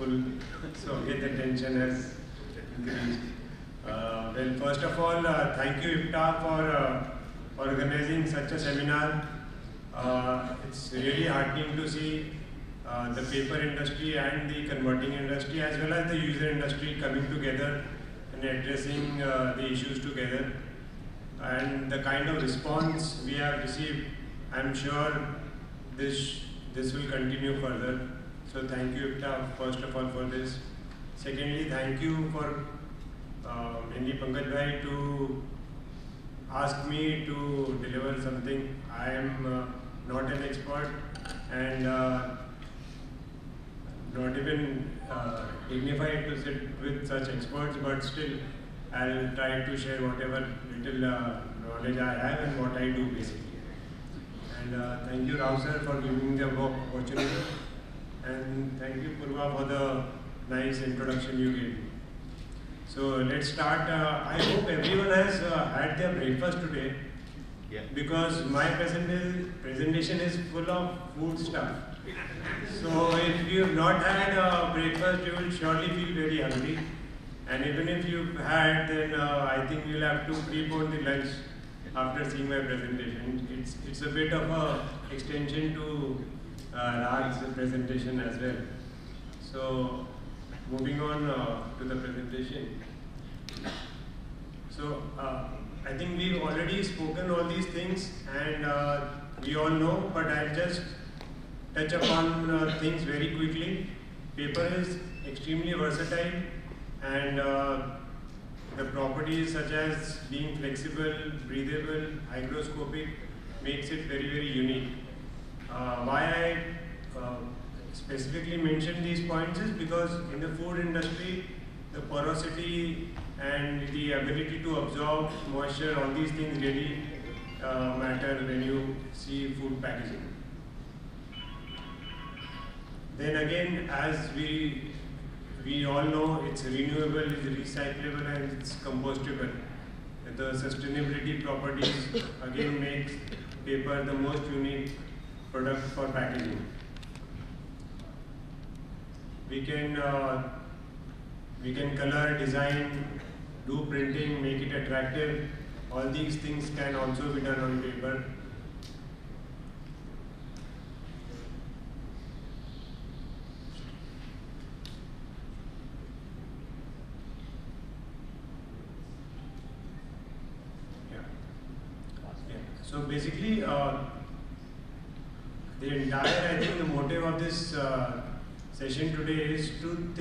full, so again the tension has increased. Well, first of all, thank you IPTA for organizing such a seminar. It's really heartening to see the paper industry and the converting industry as well as the user industry coming together and addressing the issues together. And the kind of response we have received, I'm sure this will continue further. So thank you IPTA first of all for this. Secondly, thank you for mainly Pankaj Bhai to ask me to deliver something. I am not an expert and not even dignified to sit with such experts, but still I'll try to share whatever little knowledge I have and what I do basically. And thank you Rao sir for giving the opportunity, and thank you Purva for the nice introduction you gave me. So let's start. I hope everyone has had their breakfast today, because my presentation is full of food stuff. So if you have not had breakfast, you will surely feel very hungry. And even if you've had, then I think you'll have to prepone the lunch after seeing my presentation. It's a bit of a extension to Raj's presentation as well. So moving on to the presentation. So I think we've already spoken all these things, and we all know, but I'll just touch upon things very quickly. Paper is extremely versatile, and the properties such as being flexible, breathable, hygroscopic makes it very, very unique. Why I specifically mention these points is because in the food industry, the porosity and the ability to absorb moisture, all these things really matter when you see food packaging. Then again, as we all know, it's renewable, it's recyclable, and it's compostable. The sustainability properties again makes paper the most unique product for packaging. We can color, design, do printing, make it attractive. All these things can also be done on paper. So basically, the entire, I think the motive of this session today is to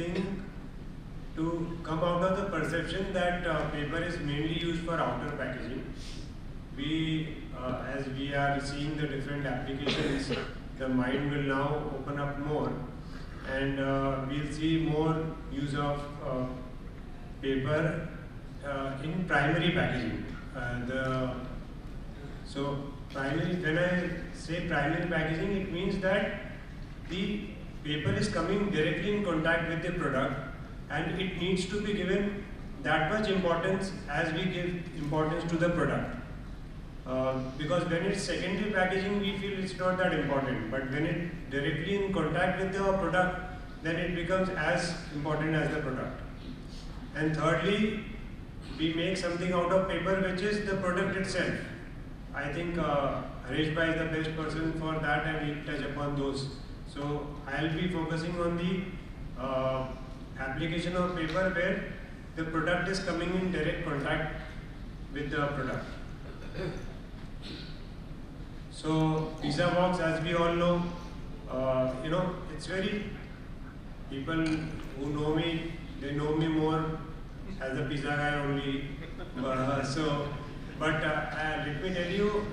come out of the perception that paper is mainly used for outer packaging. As we are seeing the different applications, the mind will now open up more, and we'll see more use of paper in primary packaging. When I say primary packaging, it means that the paper is coming directly in contact with the product, and it needs to be given that much importance as we give importance to the product. Because when it's secondary packaging, we feel it's not that important, but when it directly in contact with the product, then it becomes as important as the product. And thirdly, we make something out of paper which is the product itself. I think Harish Bhai is the best person for that, and he'll touch upon those. So I'll be focusing on the application of paper where the product is coming in direct contact with the product. So pizza box, as we all know, it's very, people who know me, they know me more as a pizza guy only. But let me tell you,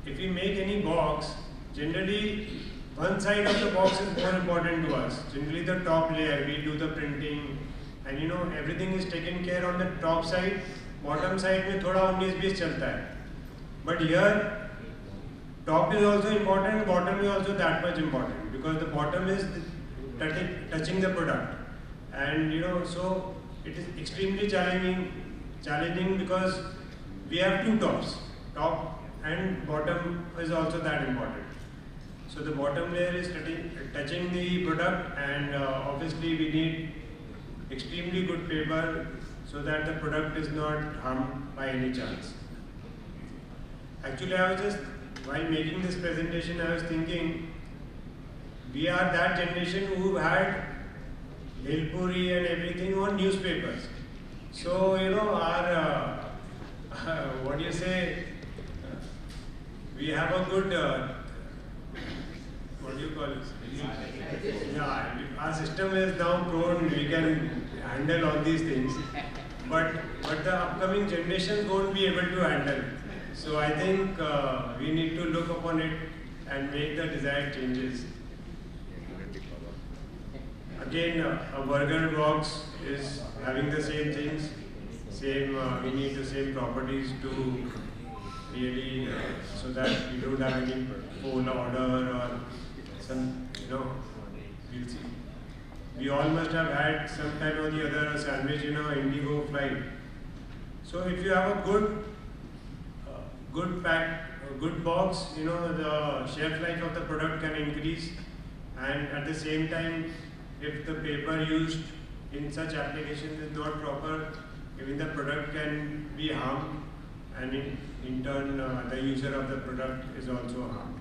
if we make any box, generally one side of the box is more important to us. Generally the top layer, we do the printing, and everything is taken care on the top side. Bottom side में थोड़ा 19-20 चलता है. But here, top is also important, bottom is also that much important, because the bottom is touching the product. And so it is extremely challenging because we have two tops. Top and bottom is also that important. So the bottom layer is touching the product, and obviously we need extremely good paper so that the product is not harmed by any chance. Actually, I was just, while making this presentation, I was thinking, we are that generation who had Bhelpuri and everything on newspapers. So, you know, our, what do you say, we have a good, what do you call it? Yeah, our system is now prone, we can handle all these things. But the upcoming generations won't be able to handle. So I think we need to look upon it and make the desired changes. Again, a burger box is having the same things. We need the same properties to really, so that we don't have any phone order or some, you know, we'll see. We all must have had some time or the other a sandwich in an Indigo flight. So if you have a good box, you know, the shelf life of the product can increase, and at the same time, if the paper used in such applications is not proper, even the product can be harmed, and in turn the user of the product is also harmed.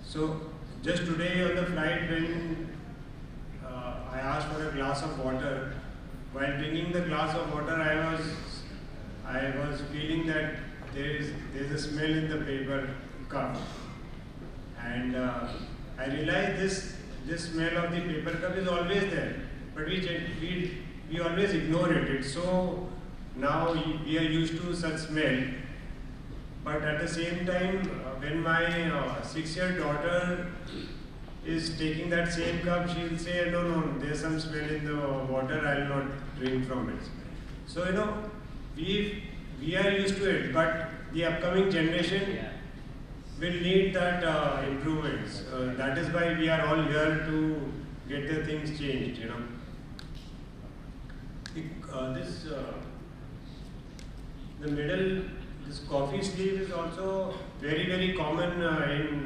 So just today on the flight, when I asked for a glass of water, while drinking the glass of water, I was feeling that there's a smell in the paper cup, and I realized this smell of the paper cup is always there, but we always ignore it. It's so, now we are used to such smell. But at the same time, when my 6-year daughter is taking that same cup, she'll say, no, there's some smell in the water, I'll not drink from it. So, you know, we are used to it, but the upcoming generation will need that improvements. That is why we are all here to get the things changed, you know. The middle, this coffee sleeve is also very, very common in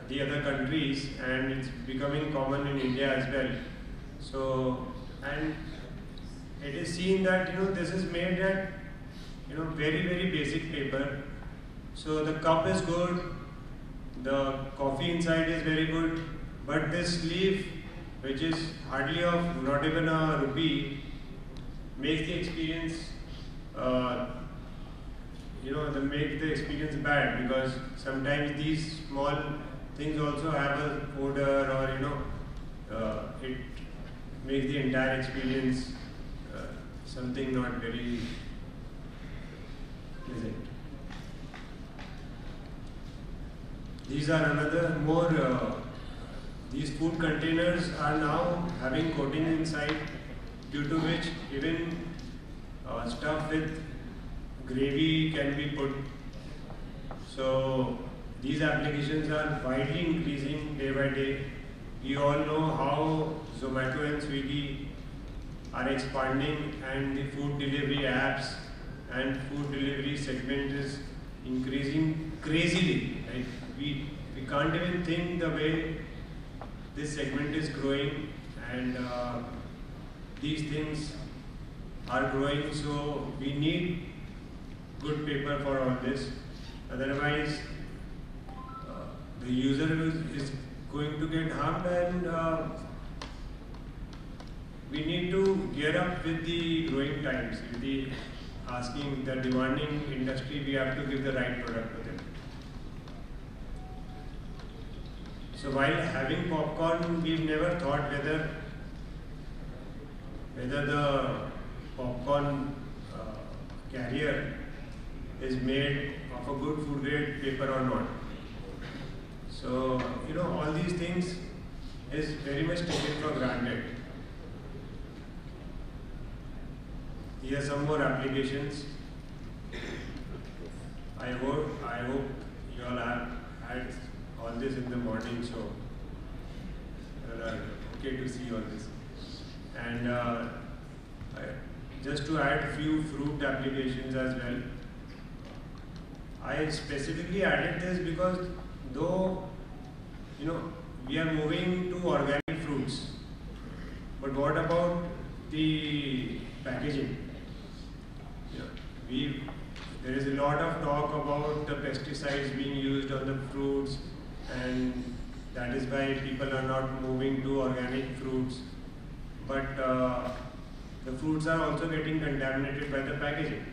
the other countries, and it's becoming common in India as well. So, and it is seen that, you know, this is made at, you know, very, very basic paper. So the cup is good, the coffee inside is very good, but this sleeve, which is hardly of not even a rupee, makes the experience, you know, make the experience bad, because sometimes these small things also have a odor, or, you know, it makes the entire experience something not very pleasant. These are another more, these food containers are now having coating inside, due to which even stuff with gravy can be put. So these applications are widely increasing day by day. We all know how Zomato and Swiggy are expanding, and the food delivery apps and food delivery segment is increasing crazily. Right? We can't even think the way this segment is growing, and these things are growing, so we need good paper for all this. Otherwise, the user is going to get harmed, and we need to gear up with the growing times. With the demanding industry, we have to give the right product to them. So while having popcorn, we've never thought whether the popcorn carrier is made of a good food grade paper or not. So, you know, all these things is very much taken for granted. Here are some more applications. I hope you all have had all this in the morning, so okay to see all this. And just to add a few fruit applications as well. I specifically added this because though we are moving to organic fruits, but what about the packaging? Yeah, there is a lot of talk about the pesticides being used on the fruits, and that is why people are not moving to organic fruits. But the fruits are also getting contaminated by the packaging.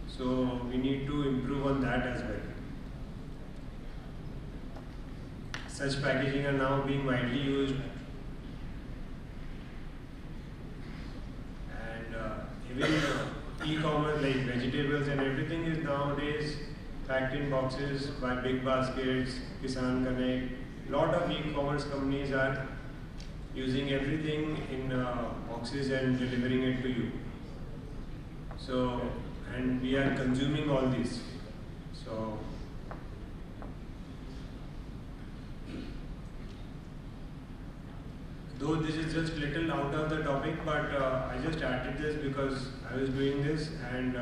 So we need to improve on that as well. Such packaging are now being widely used, and even e-commerce like vegetables and everything is nowadays packed in boxes by big baskets, Kisan Connect. Lot of e-commerce companies are using everything in boxes and delivering it to you. So, and we are consuming all this. So, though this is just little out of the topic, but I just added this because I was doing this, and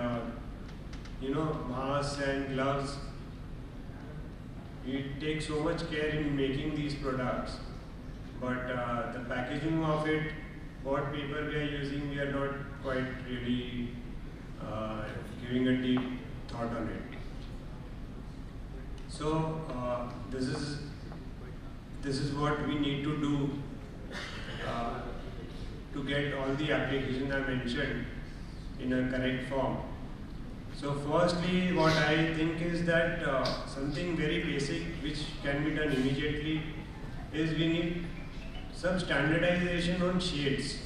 masks and gloves, we take so much care in making these products, but the packaging of it, what paper we are using, we are not quite really giving a deep thought on it. So this is what we need to do to get all the applications I mentioned in a correct form. So firstly, what I think is that something very basic which can be done immediately is we need some standardization on shades,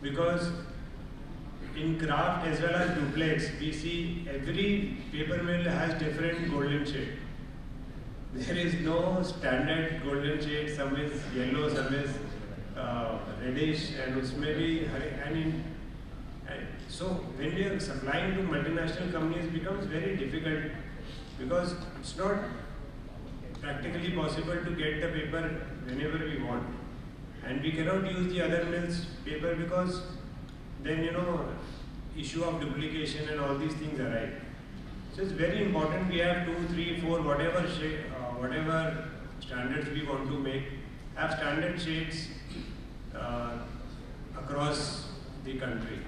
because in craft as well as duplex, we see every paper mill has different golden shade. There is no standard golden shade. Some is yellow, some is reddish, and usme bhi so when we are supplying to multinational companies, it becomes very difficult because it's not practically possible to get the paper whenever we want, and we cannot use the other mills' paper because then issue of duplication and all these things arise. So it's very important we have 2, 3, 4, whatever whatever standards we want to make, have standard shades across the country.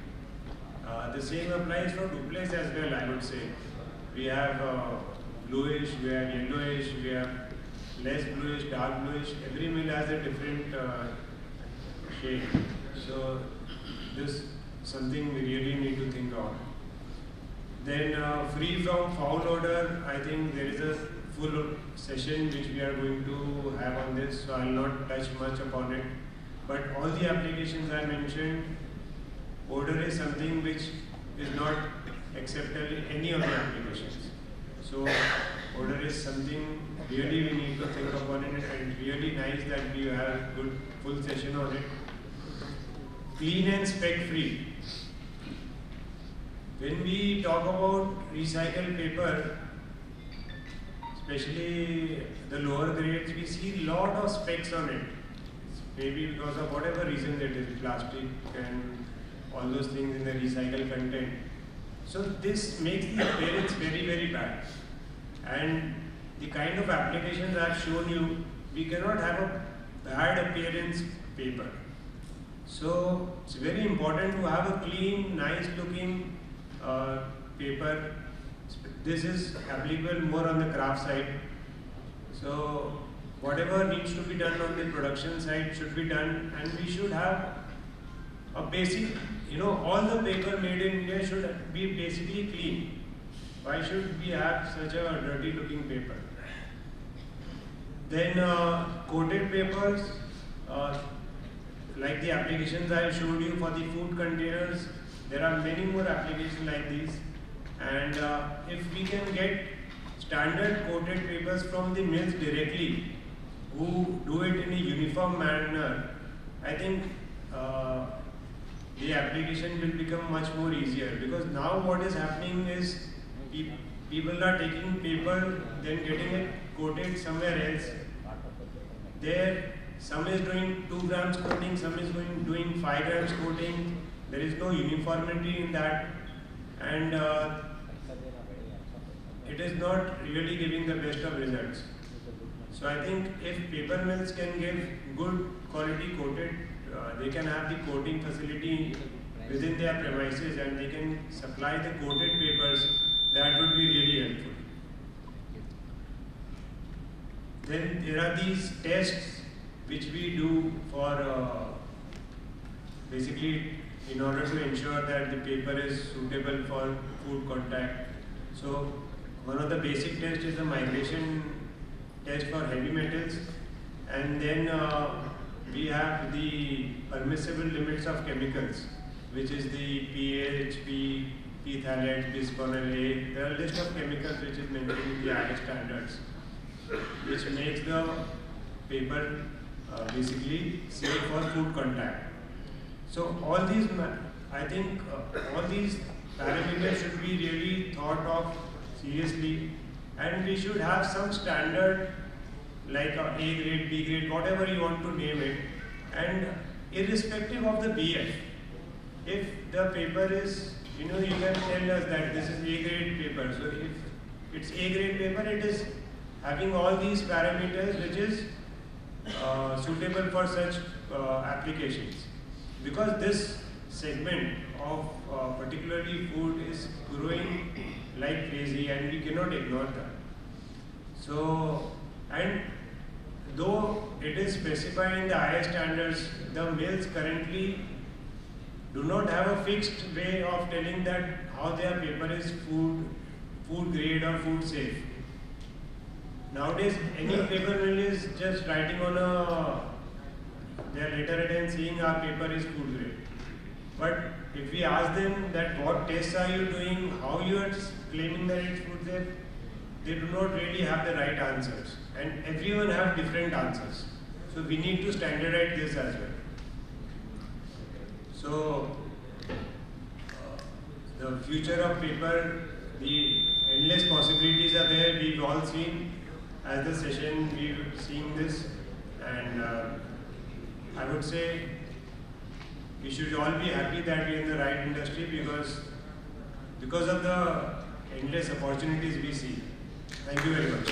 The same applies for duplex as well, I would say. We have bluish, we have yellowish, we have less bluish, dark bluish. Every mill has a different shade. So this is something we really need to think of. Then free from foul odor, I think there is a full session which we are going to have on this, so I will not touch much upon it. But all the applications I mentioned, odor is something which is not acceptable in any of the applications. So odor is something really we need to think upon it, and really nice that we have good full session on it. Clean and spec free. When we talk about recycled paper, especially the lower grades, we see lot of specs on it. Maybe because of whatever reason it is, plastic and all those things in the recycled content. So this makes the appearance very, very bad. And the kind of applications I have shown you, we cannot have a bad appearance paper. So it's very important to have a clean, nice looking paper. This is applicable more on the craft side. So whatever needs to be done on the production side should be done, and we should have a basic, all the paper made in India should be basically clean. Why should we have such a dirty looking paper? Then coated papers, like the applications I showed you for the food containers, there are many more applications like these. And if we can get standard coated papers from the mills directly, who do it in a uniform manner, I think the application will become much more easier. Because now what is happening is people are taking paper, then getting it coated somewhere else. There, some is doing 2 grams coating, some is doing 5 grams coating. There is no uniformity in that. And it is not really giving the best of results. So I think if paper mills can give good quality coated, they can have the coating facility within their premises and they can supply the coated papers, that would be really helpful. Then there are these tests which we do for basically in order to ensure that the paper is suitable for food contact. So one of the basic tests is the migration test for heavy metals, and then we have the permissible limits of chemicals, which is the PAHP, phthalates, bisphenol A. There are a list of chemicals which is mentioned in the IS standards, which makes the paper basically safe for food contact. So all these, I think all these parameters should be really thought of seriously, and we should have some standard like A grade, B grade, whatever you want to name it, and irrespective of the BF, if the paper is, you can tell us that this is A grade paper. So if it's A grade paper, it is having all these parameters which is suitable for such applications. Because this segment of particularly food is growing like crazy and we cannot ignore that. So, and though it is specified in the IS standards, the mills currently do not have a fixed way of telling that how their paper is food grade or food safe. Nowadays, any paper mill is just writing on their letterhead and saying our paper is food grade. But if we ask them that what tests are you doing, how you are claiming that it's food safe, they do not really have the right answers. And everyone have different answers. So we need to standardize this as well. So the future of paper, the endless possibilities are there. We've all seen as the session, we've seen this, and I would say we should all be happy that we're in the right industry because of the endless opportunities we see. Thank you very much.